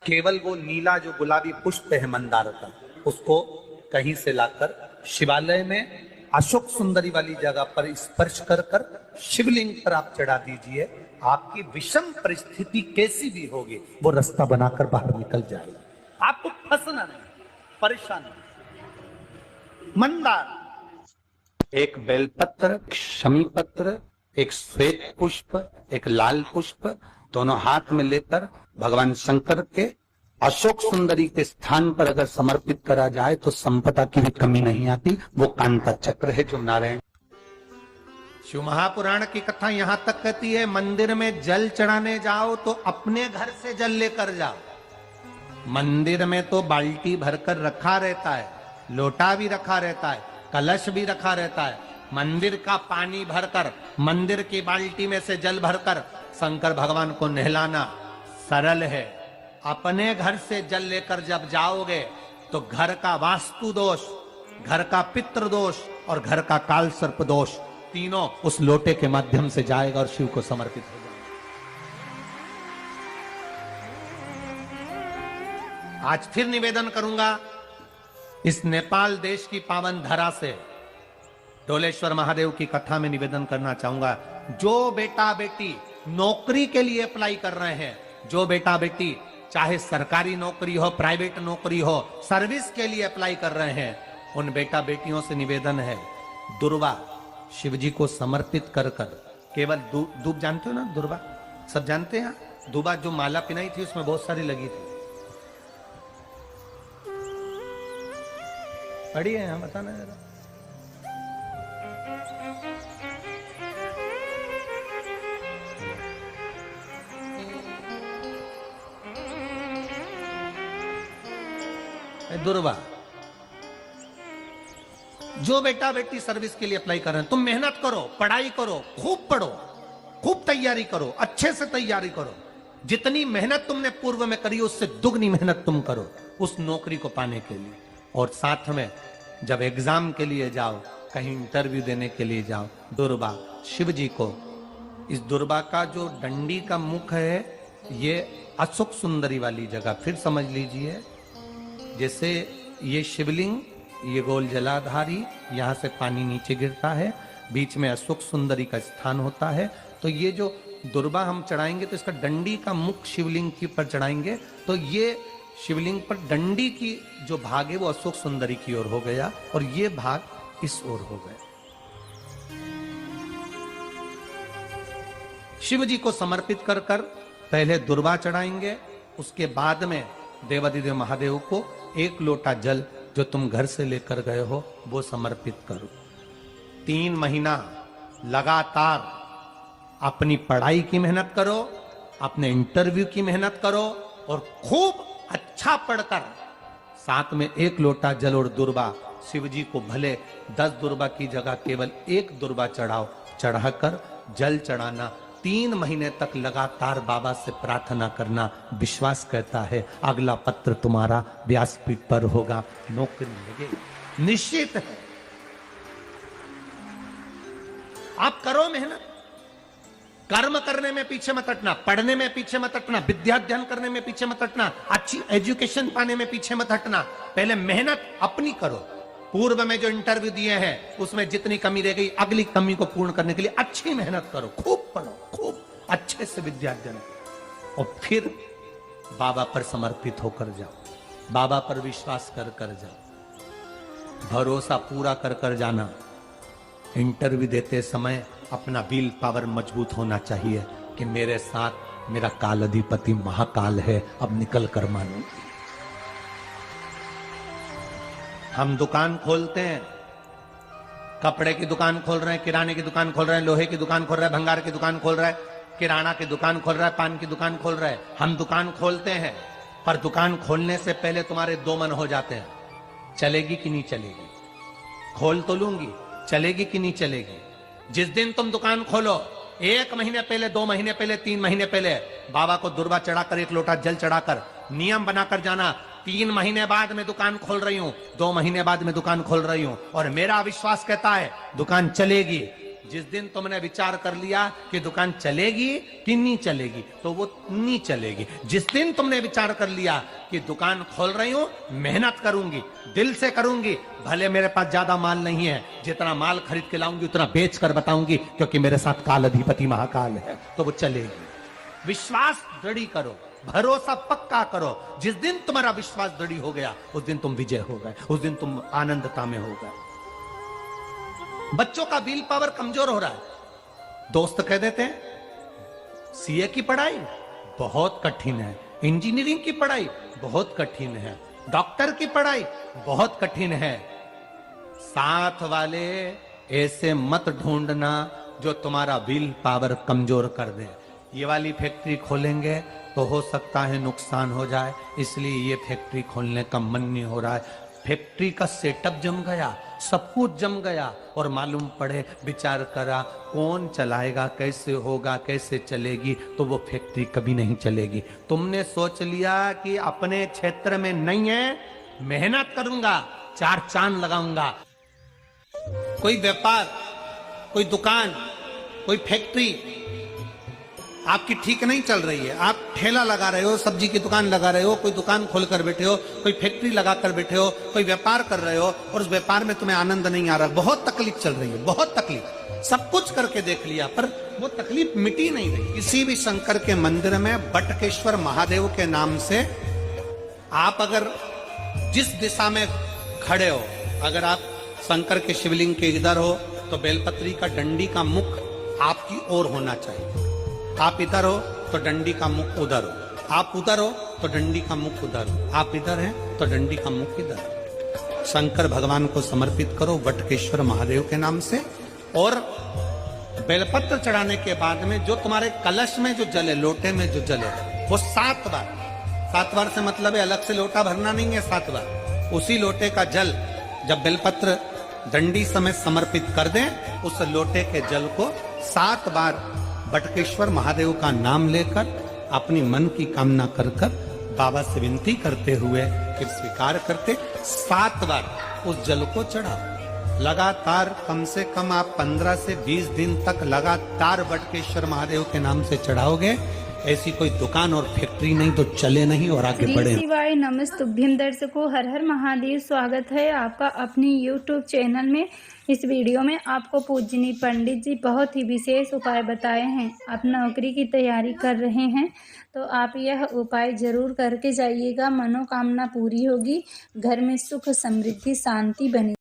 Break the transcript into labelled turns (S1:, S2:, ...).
S1: केवल वो नीला जो गुलाबी पुष्प है मंदार का, उसको कहीं से लाकर शिवालय में अशोक सुंदरी वाली जगह पर स्पर्श कर कर शिवलिंग पर आप चढ़ा दीजिए। आपकी विषम परिस्थिति कैसी भी होगी वो रास्ता बनाकर बाहर निकल जाएगी। आपको फंसना नहीं, परेशान नहीं। मंदार, एक बेलपत्र, शमी पत्र, एक श्वेत पुष्प, एक लाल पुष्प, दोनों हाथ में लेकर भगवान शंकर के अशोक सुंदरी के स्थान पर अगर समर्पित करा जाए तो संपदा की भी कमी नहीं आती। वो कांता चक्र है जो नारायण।
S2: शिव महापुराण की कथा यहां तक कहती है, मंदिर में जल चढ़ाने जाओ तो अपने घर से जल लेकर जाओ। मंदिर में तो बाल्टी भरकर रखा रहता है, लोटा भी रखा रहता है, कलश भी रखा रहता है। मंदिर का पानी भरकर, मंदिर की बाल्टी में से जल भरकर शंकर भगवान को नहलाना सरल है। अपने घर से जल लेकर जब जाओगे तो घर का वास्तु दोष, घर का पितृ दोष और घर का काल सर्प दोष तीनों उस लोटे के माध्यम से जाएगा और शिव को समर्पित हो जाएगा। आज फिर निवेदन करूंगा, इस नेपाल देश की पावन धरा से डोलेश्वर महादेव की कथा में निवेदन करना चाहूंगा। जो बेटा बेटी नौकरी के लिए अप्लाई कर रहे हैं, जो बेटा बेटी चाहे सरकारी नौकरी हो, प्राइवेट नौकरी हो, सर्विस के लिए अप्लाई कर रहे हैं, उन बेटा बेटियों से निवेदन है, दुर्वा शिव जी को समर्पित कर कर केवल दूब जानते हो ना, दुर्वा सब जानते हैं। दुबा जो माला पिनाई थी उसमें बहुत सारी लगी थी, पढ़ी है, बताना जरा। दुर्वा, जो बेटा बेटी सर्विस के लिए अप्लाई कर रहे हैं, तुम मेहनत करो, पढ़ाई करो, खूब पढ़ो, खूब तैयारी करो, अच्छे से तैयारी करो। जितनी मेहनत तुमने पूर्व में करी उससे दुगनी मेहनत तुम करो उस नौकरी को पाने के लिए। और साथ में जब एग्जाम के लिए जाओ, कहीं इंटरव्यू देने के लिए जाओ, दुर्वा शिव जी को, इस दुर्वा का जो डंडी का मुख है ये अशोक सुंदरी वाली जगह, फिर समझ लीजिए जैसे ये शिवलिंग, ये गोल जलाधारी, यहां से पानी नीचे गिरता है, बीच में अशोक सुंदरी का स्थान होता है। तो ये जो दुर्वा हम चढ़ाएंगे तो इसका डंडी का मुख शिवलिंग की पर चढ़ाएंगे तो ये शिवलिंग पर डंडी की जो भाग है वो अशोक सुंदरी की ओर हो गया और ये भाग इस ओर हो गया। शिव जी को समर्पित कर कर पहले दुर्वा चढ़ाएंगे, उसके बाद में देवाधिदेव महादेव को एक लोटा जल जो तुम घर से लेकर गए हो वो समर्पित करो। 3 महीना लगातार अपनी पढ़ाई की मेहनत करो, अपने इंटरव्यू की मेहनत करो और खूब अच्छा पढ़कर साथ में एक लोटा जल और दुर्वा शिव जी को भले 10 दुर्वा की जगह केवल एक दुर्वा चढ़ाओ, चढ़ाकर जल चढ़ाना, 3 महीने तक लगातार बाबा से प्रार्थना करना। विश्वास कहता है अगला पत्र तुम्हारा व्यासपीठ पर होगा, नौकरी लगेगी, निश्चित है। आप करो मेहनत, कर्म करने में पीछे मत हटना, पढ़ने में पीछे मत हटना, विद्या अध्ययन करने में पीछे मत हटना, अच्छी एजुकेशन पाने में पीछे मत हटना। पहले मेहनत अपनी करो। पूर्व में जो इंटरव्यू दिए हैं उसमें जितनी कमी रह गई, अगली कमी को पूर्ण करने के लिए अच्छी मेहनत करो, खूब पढ़ो, खूब अच्छे से विद्या अध्ययन और फिर बाबा पर समर्पित होकर जाओ, बाबा पर विश्वास कर कर जाओ, भरोसा पूरा कर कर जाना। इंटरव्यू देते समय अपना विल पावर मजबूत होना चाहिए कि मेरे साथ मेरा काल अधिपति महाकाल है, अब निकल कर मानो। हम दुकान खोलते हैं, कपड़े की दुकान खोल रहे हैं, किराने की दुकान खोल रहे हैं, लोहे की दुकान खोल रहे हैं, भंगार की दुकान खोल रहे हैं, किराना की दुकान खोल रहा है, पान की दुकान खोल रहे हैं। हम दुकान खोलते हैं पर दुकान खोलने से पहले तुम्हारे 2 मन हो जाते हैं, चलेगी कि नहीं चलेगी, खोल तो लूंगी, चलेगी कि नहीं चलेगी। जिस दिन तुम दुकान खोलो 1 महीने पहले, 2 महीने पहले, 3 महीने पहले बाबा को दुर्वा चढ़ाकर, एक लोटा जल चढ़ाकर नियम बनाकर जाना, 3 महीने बाद मैं दुकान खोल रही हूं, 2 महीने बाद मैं दुकान खोल रही हूं और मेरा विश्वास कहता है दुकान चलेगी। जिस दिन तुमने विचार कर लिया कि दुकान चलेगी कि नहीं चलेगी, तो वो नहीं चलेगी। जिस दिन तुमने विचार कर लिया कि दुकान खोल रही हूं, मेहनत करूंगी, दिल से करूंगी, भले मेरे पास ज्यादा माल नहीं है, जितना माल खरीद के लाऊंगी उतना बेच कर बताऊंगी, क्योंकि मेरे साथ काल अधिपति महाकाल है, तो वो चलेगी। विश्वास दृढ़ करो, भरोसा पक्का करो। जिस दिन तुम्हारा विश्वास दृढ़ हो गया, उस दिन तुम विजय हो गए, उस दिन तुम आनंदता में हो गए। बच्चों का विल पावर कमजोर हो रहा है। दोस्त कह देते हैं सीए की पढ़ाई बहुत कठिन है, इंजीनियरिंग की पढ़ाई बहुत कठिन है, डॉक्टर की पढ़ाई बहुत कठिन है। साथ वाले ऐसे मत ढूंढना जो तुम्हारा विल पावर कमजोर कर दे। ये वाली फैक्ट्री खोलेंगे तो हो सकता है नुकसान हो जाए, इसलिए ये फैक्ट्री खोलने का मन नहीं हो रहा है। फैक्ट्री का सेटअप जम गया, सब कुछ जम गया, और मालूम पड़े, विचार करा कौन चलाएगा, कैसे होगा, कैसे चलेगी, तो वो फैक्ट्री कभी नहीं चलेगी। तुमने सोच लिया कि अपने क्षेत्र में नहीं है, मेहनत करूंगा, 4 चांद लगाऊंगा। कोई व्यापार, कोई दुकान, कोई फैक्ट्री आपकी ठीक नहीं चल रही है, आप ठेला लगा रहे हो, सब्जी की दुकान लगा रहे हो, कोई दुकान खोल कर बैठे हो, कोई फैक्ट्री लगा कर बैठे हो, कोई व्यापार कर रहे हो, और उस व्यापार में तुम्हें आनंद नहीं आ रहा, बहुत तकलीफ चल रही है, बहुत तकलीफ, सब कुछ करके देख लिया पर वो तकलीफ मिटी नहीं रही। किसी भी शंकर के मंदिर में बटकेश्वर महादेव के नाम से आप अगर जिस दिशा में खड़े हो, अगर आप शंकर के शिवलिंग के इधर हो तो बेलपत्री का डंडी का मुख आपकी ओर होना चाहिए। आप इधर हो तो डंडी का मुख उधर हो, आप उधर हो तो डंडी का मुख उधर हो, आप इधर हैं तो डंडी का मुख इधर। शंकर भगवान को समर्पित करो बटकेश्वर महादेव के नाम से, और बेलपत्र चढ़ाने के बाद में जो तुम्हारे कलश में जो जले, लोटे में जो जले, वो 7 बार, 7 बार से मतलब है अलग से लोटा भरना नहीं है, 7 बार उसी लोटे का जल जब बेलपत्र डंडी समेत समर्पित कर दें, उस लोटे के जल को 7 बार बटकेश्वर महादेव का नाम लेकर अपनी मन की कामना कर कर बाबा से विनती करते हुए फिर स्वीकार करते 7 बार उस जल को चढ़ाओ। लगातार कम से कम आप 15 से 20 दिन तक लगातार बटकेश्वर महादेव के नाम से चढ़ाओगे, ऐसी कोई दुकान और फैक्ट्री नहीं तो चले नहीं और आगे बढ़े।
S3: शिवाय नमस्तुभ्यं दर्शकों, हर हर महादेव। स्वागत है आपका अपनी YouTube चैनल में। इस वीडियो में आपको पूजनी पंडित जी बहुत ही विशेष उपाय बताए हैं। आप नौकरी की तैयारी कर रहे हैं तो आप यह उपाय जरूर करके जाइएगा, मनोकामना पूरी होगी, घर में सुख समृद्धि शांति बनी।